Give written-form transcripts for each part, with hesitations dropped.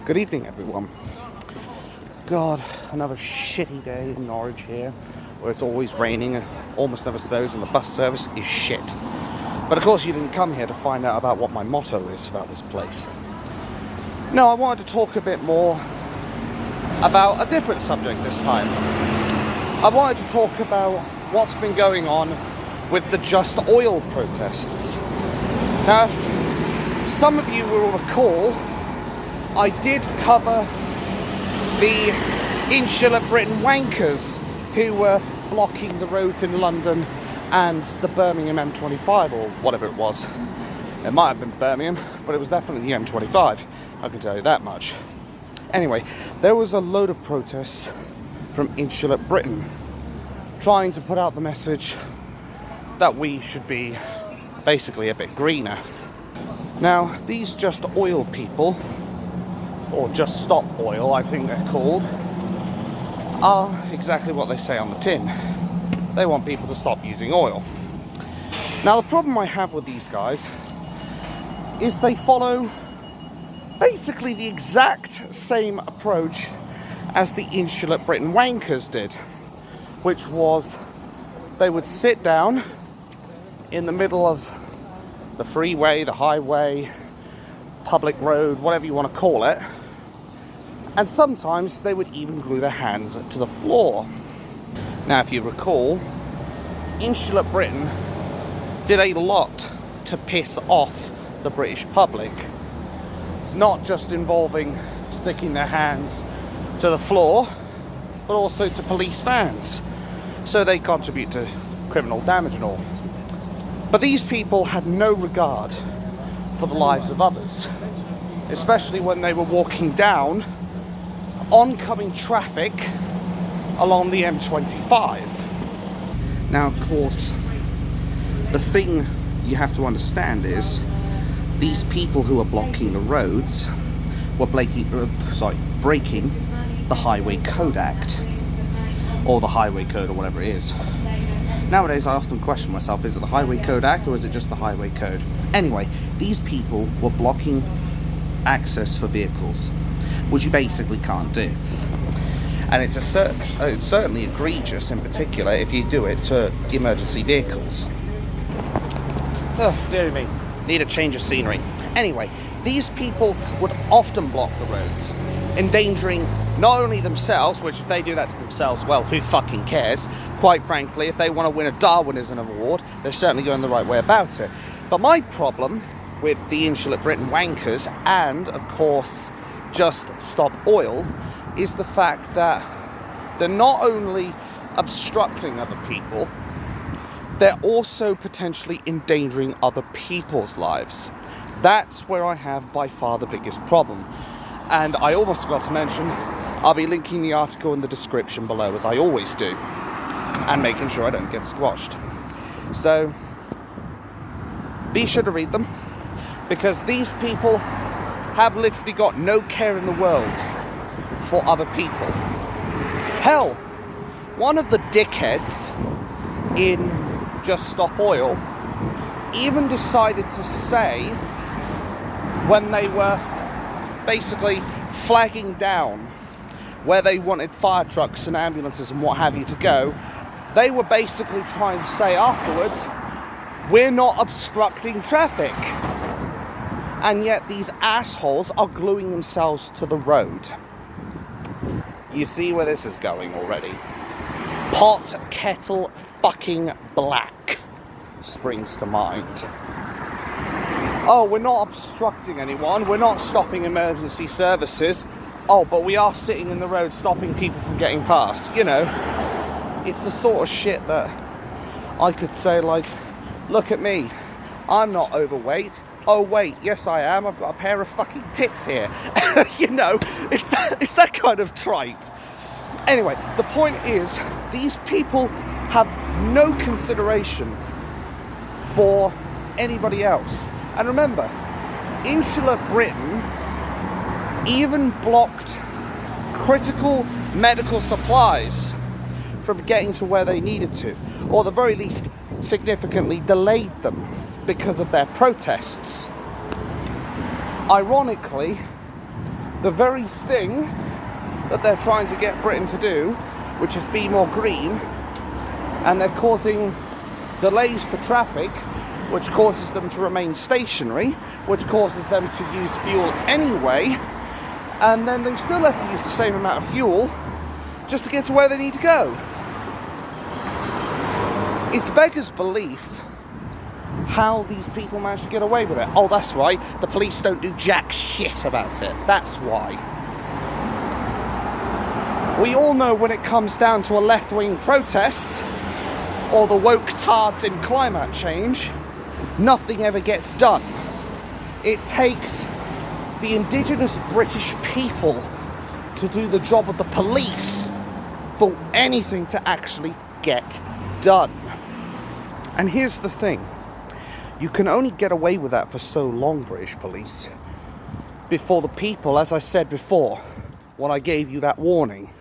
Good evening, everyone. God, another shitty day in Norwich here, where it's always raining and almost never snows and the bus service is shit. But of course you didn't come here to find out about what my motto is about this place. No, I wanted to talk a bit more about a different subject this time. I wanted to talk about what's been going on with the Just Oil protests. Now, if some of you will recall, I did cover the Insulate Britain wankers who were blocking the roads in London and the Birmingham M25, or whatever it was. It might have been Birmingham, but it was definitely the M25, I can tell you that much. Anyway, there was a load of protests from Insulate Britain trying to put out the message that we should be basically a bit greener. Now, these Just Oil people, or Just Stop Oil, I think they're called, are exactly what they say on the tin. They want people to stop using oil. Now, the problem I have with these guys is they follow basically the exact same approach as the Insulate Britain wankers did, which was they would sit down in the middle of the freeway, the highway, public road, whatever you want to call it, and sometimes they would even glue their hands to the floor. Now, if you recall, Insulate Britain did a lot to piss off the British public, not just involving sticking their hands to the floor, but also to police vans, so they contribute to criminal damage and all. But these people had no regard for the lives of others, especially when they were walking down oncoming traffic along the M25. Now, of course, the thing you have to understand is these people who are blocking the roads were breaking the Highway Code Act, or the Highway Code, or whatever it is. Nowadays, I often question myself, is it the Highway Code Act or is it just the Highway Code? Anyway, these people were blocking access for vehicles, which you basically can't do. And it's certainly egregious, in particular, if you do it to emergency vehicles. Oh, dear me, need a change of scenery. Anyway, these people would often block the roads, endangering not only themselves, which if they do that to themselves, well, who fucking cares? Quite frankly, if they want to win a Darwinism award, they're certainly going the right way about it. But my problem with the Insulate Britain wankers and, of course, Just Stop Oil is the fact that they're not only obstructing other people, they're also potentially endangering other people's lives. That's where I have by far the biggest problem. And I almost forgot to mention, I'll be linking the article in the description below, as I always do, and making sure I don't get squashed. So be sure to read them, because these people have literally got no care in the world for other people. Hell, one of the dickheads in Just Stop Oil even decided to say, when they were basically flagging down where they wanted fire trucks and ambulances and what have you to go, they were basically trying to say afterwards, we're not obstructing traffic. And yet these assholes are gluing themselves to the road. You see where this is going already. Pot, kettle, fucking black springs to mind. Oh, we're not obstructing anyone. We're not stopping emergency services. Oh, but we are sitting in the road stopping people from getting past. You know, it's the sort of shit that I could say, like, look at me. I'm not overweight. Oh wait, yes I am, I've got a pair of fucking tits here. You know, it's that kind of tripe. Anyway, the point is, these people have no consideration for anybody else. And remember, Insulate Britain even blocked critical medical supplies from getting to where they needed to, or at the very least significantly delayed them because of their protests. Ironically, the very thing that they're trying to get Britain to do, which is be more green, and they're causing delays for traffic, which causes them to remain stationary, which causes them to use fuel anyway, and then they still have to use the same amount of fuel just to get to where they need to go. It's beggars belief how these people manage to get away with it. Oh, that's right, the police don't do jack shit about it. That's why. We all know when it comes down to a left-wing protest or the woke tards in climate change, nothing ever gets done. It takes the indigenous British people to do the job of the police for anything to actually get done. And here's the thing. You can only get away with that for so long, British police, before the people, as I said before, when I gave you that warning,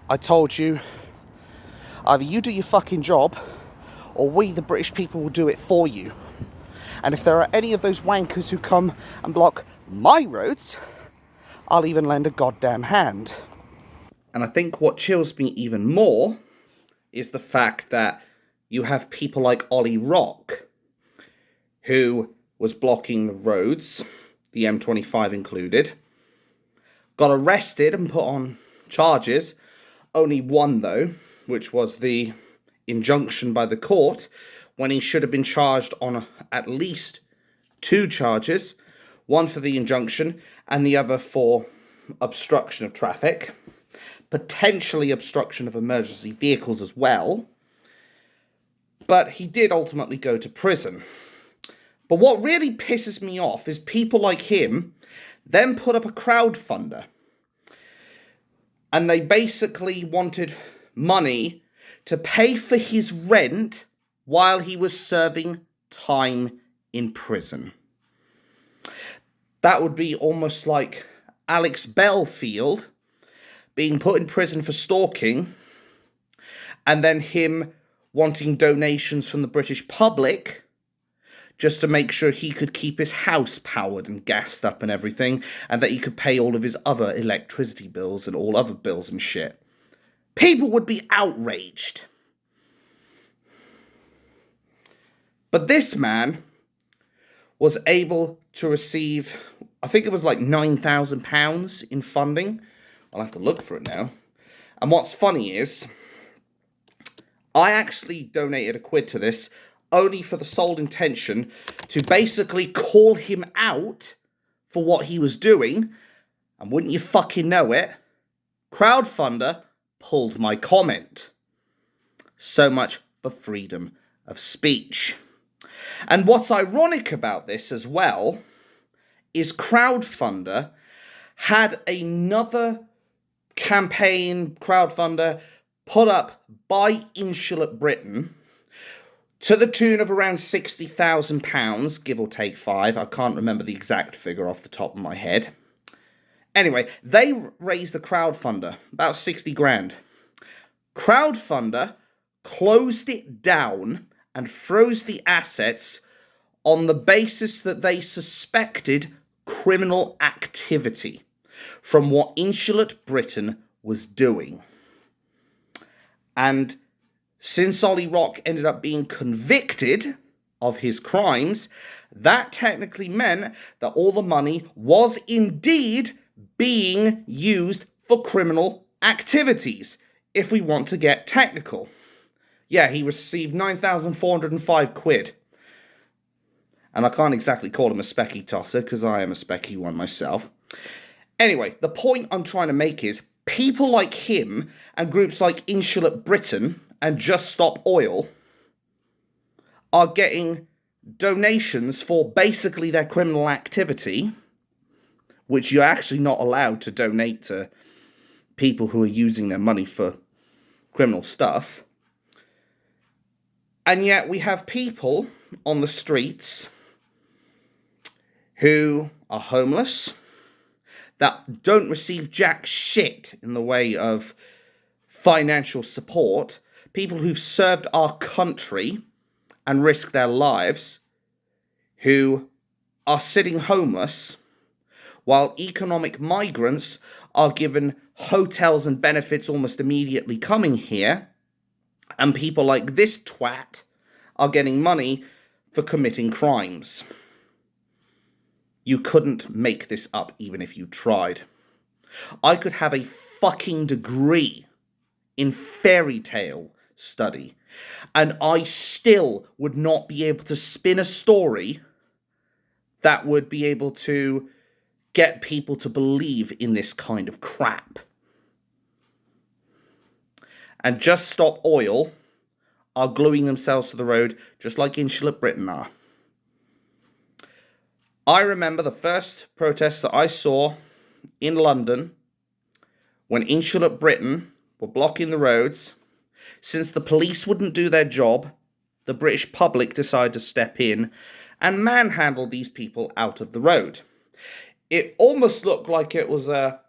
I told you, either you do your fucking job, or we, the British people, will do it for you. And if there are any of those wankers who come and block my roads, I'll even lend a goddamn hand. And I think what chills me even more is the fact that you have people like Ollie Rock, who was blocking the roads, the M25 included, got arrested and put on charges. Only one, though, which was the injunction by the court, when he should have been charged on at least 2 charges, one for the injunction and the other for obstruction of traffic, potentially obstruction of emergency vehicles as well. But he did ultimately go to prison. But what really pisses me off is people like him then put up a crowdfunder. And they basically wanted money to pay for his rent while he was serving time in prison. That would be almost like Alex Belfield being put in prison for stalking, and then him wanting donations from the British public just to make sure he could keep his house powered and gassed up and everything, and that he could pay all of his other electricity bills and all other bills and shit. People would be outraged. But this man was able to receive, I think it was like £9,000 in funding. I'll have to look for it now. And what's funny is, I actually donated £1 to this only for the sole intention to basically call him out for what he was doing. And wouldn't you fucking know it, crowdfunder pulled my comment. So much for freedom of speech. And what's ironic about this as well is crowdfunder had another campaign crowdfunder put up by Insulate Britain to the tune of around £60,000, give or take 5. I can't remember the exact figure off the top of my head. Anyway, they raised the crowdfunder, about 60 grand. Crowdfunder closed it down and froze the assets on the basis that they suspected criminal activity from what Insulate Britain was doing. And since Ollie Rock ended up being convicted of his crimes, that technically meant that all the money was indeed being used for criminal activities, if we want to get technical. Yeah, he received £9,405. And I can't exactly call him a specky tosser, because I am a specky one myself. Anyway, the point I'm trying to make is, people like him and groups like Insulate Britain and Just Stop Oil are getting donations for basically their criminal activity, which you're actually not allowed to donate to people who are using their money for criminal stuff. And yet we have people on the streets who are homeless, that don't receive jack shit in the way of financial support, people who've served our country and risked their lives, who are sitting homeless while economic migrants are given hotels and benefits almost immediately coming here, and people like this twat are getting money for committing crimes. You couldn't make this up even if you tried. I could have a fucking degree in fairy tale study, and I still would not be able to spin a story that would be able to get people to believe in this kind of crap. And Just Stop Oil are gluing themselves to the road just like Insulate Britain are. I remember the first protests that I saw in London when Insulate Britain were blocking the roads. Since the police wouldn't do their job, the British public decided to step in and manhandle these people out of the road. It almost looked like it was a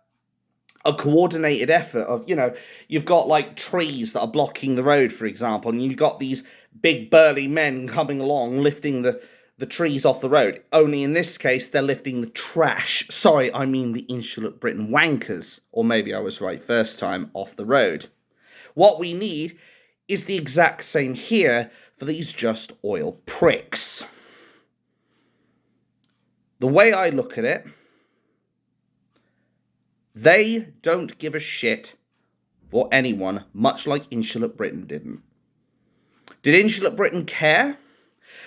coordinated effort of, you've got like trees that are blocking the road, for example, and you've got these big burly men coming along lifting the trees off the road. Only in this case, they're lifting the trash. Sorry, I mean the Insulate Britain wankers, or maybe I was right first time, off the road. What we need is the exact same here for these Just Oil pricks. The way I look at it, they don't give a shit for anyone, much like Insulate Britain didn't. Did Insulate Britain care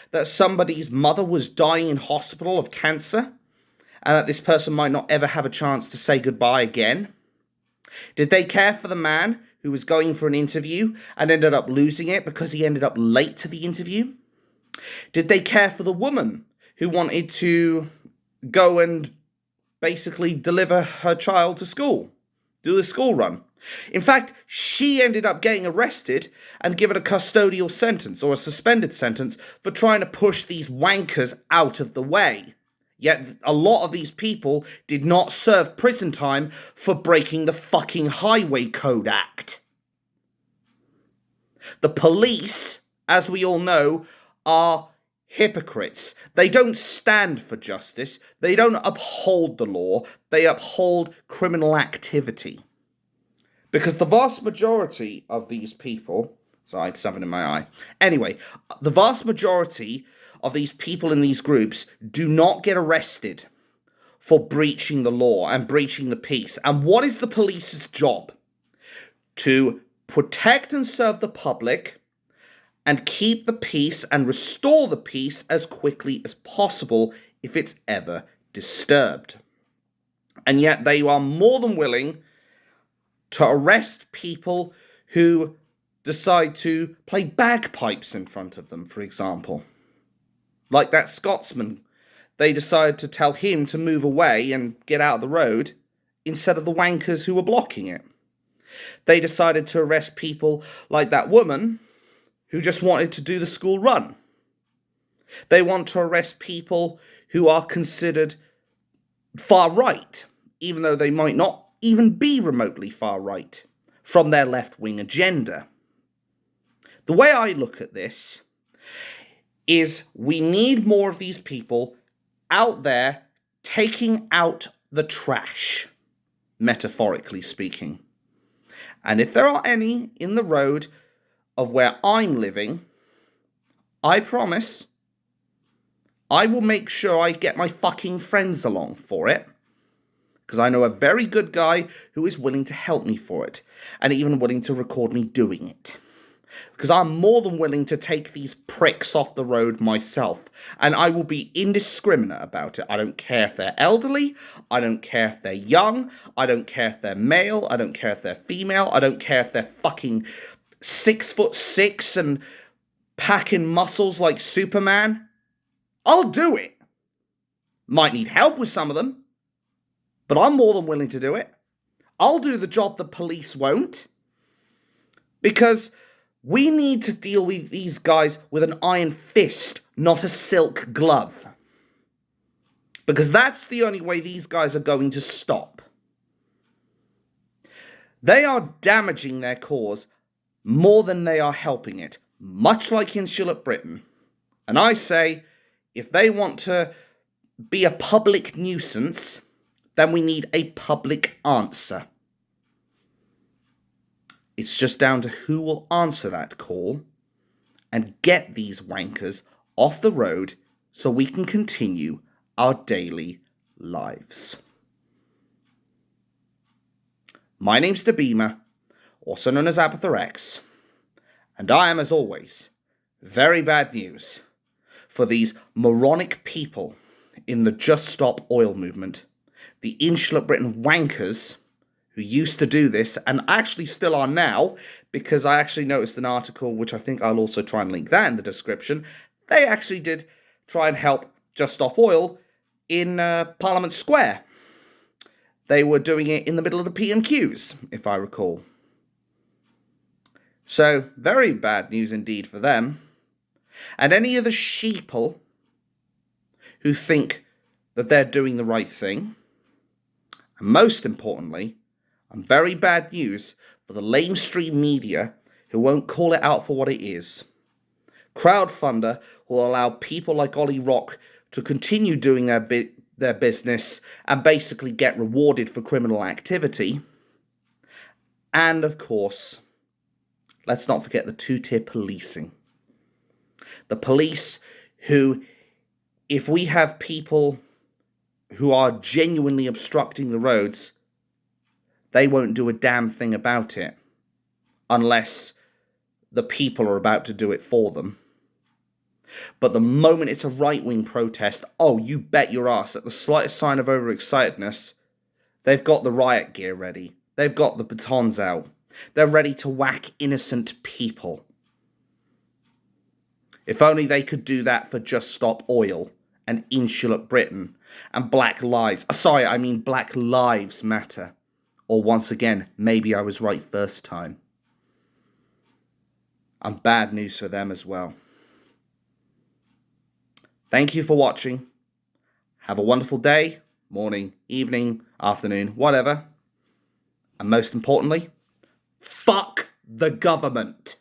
that somebody's mother was dying in hospital of cancer and that this person might not ever have a chance to say goodbye again? Did they care for the man who was going for an interview and ended up losing it because he ended up late to the interview? Did they care for the woman who wanted to go and basically deliver her child to school, do the school run? In fact, she ended up getting arrested and given a custodial sentence or a suspended sentence for trying to push these wankers out of the way. Yet a lot of these people did not serve prison time for breaking the fucking Highway Code Act. The police, as we all know, are hypocrites. They don't stand for justice. They don't uphold the law. They uphold criminal activity. Because the vast majority of these people... Sorry, something in my eye. Anyway, the vast majority of these people in these groups do not get arrested for breaching the law and breaching the peace. And what is the police's job? To protect and serve the public and keep the peace and restore the peace as quickly as possible if it's ever disturbed. And yet they are more than willing to arrest people who decide to play bagpipes in front of them, for example. Like that Scotsman. They decided to tell him to move away and get out of the road instead of the wankers who were blocking it. They decided to arrest people like that woman who just wanted to do the school run. They want to arrest people who are considered far right, even though they might not even be remotely far right from their left-wing agenda. The way I look at this is we need more of these people out there taking out the trash, metaphorically speaking. And if there are any in the road of where I'm living, I promise I will make sure I get my fucking friends along for it. Because I know a very good guy who is willing to help me for it. And even willing to record me doing it. Because I'm more than willing to take these pricks off the road myself. And I will be indiscriminate about it. I don't care if they're elderly. I don't care if they're young. I don't care if they're male. I don't care if they're female. I don't care if they're fucking 6'6" and packing muscles like Superman. I'll do it. Might need help with some of them. But I'm more than willing to do it. I'll do the job the police won't. Because we need to deal with these guys with an iron fist, not a silk glove. Because that's the only way these guys are going to stop. They are damaging their cause more than they are helping it. Much like Insulate Britain. And I say, if they want to be a public nuisance, then we need a public answer. It's just down to who will answer that call and get these wankers off the road so we can continue our daily lives. My name's Dabima, also known as Abatha-X, and I am, as always, very bad news for these moronic people in the Just Stop Oil movement, the Insulate Britain wankers who used to do this and actually still are now, because I actually noticed an article, which I think I'll also try and link that in the description. They actually did try and help Just Stop Oil in Parliament Square. They were doing it in the middle of the PMQs, if I recall. So, very bad news indeed for them. And any of the sheeple who think that they're doing the right thing. And most importantly, and very bad news for the lamestream media who won't call it out for what it is. Crowdfunder will allow people like Ollie Rock to continue doing their business and basically get rewarded for criminal activity. And of course, let's not forget the two-tier policing. The police who, if we have people who are genuinely obstructing the roads, they won't do a damn thing about it unless the people are about to do it for them. But the moment it's a right-wing protest, oh, you bet your ass, at the slightest sign of overexcitedness, they've got the riot gear ready. They've got the batons out. They're ready to whack innocent people. If only they could do that for Just Stop Oil and Insulate Britain and Black Lives Matter. Or once again, maybe I was right first time. And bad news for them as well. Thank you for watching. Have a wonderful day, morning, evening, afternoon, whatever. And most importantly, fuck the government.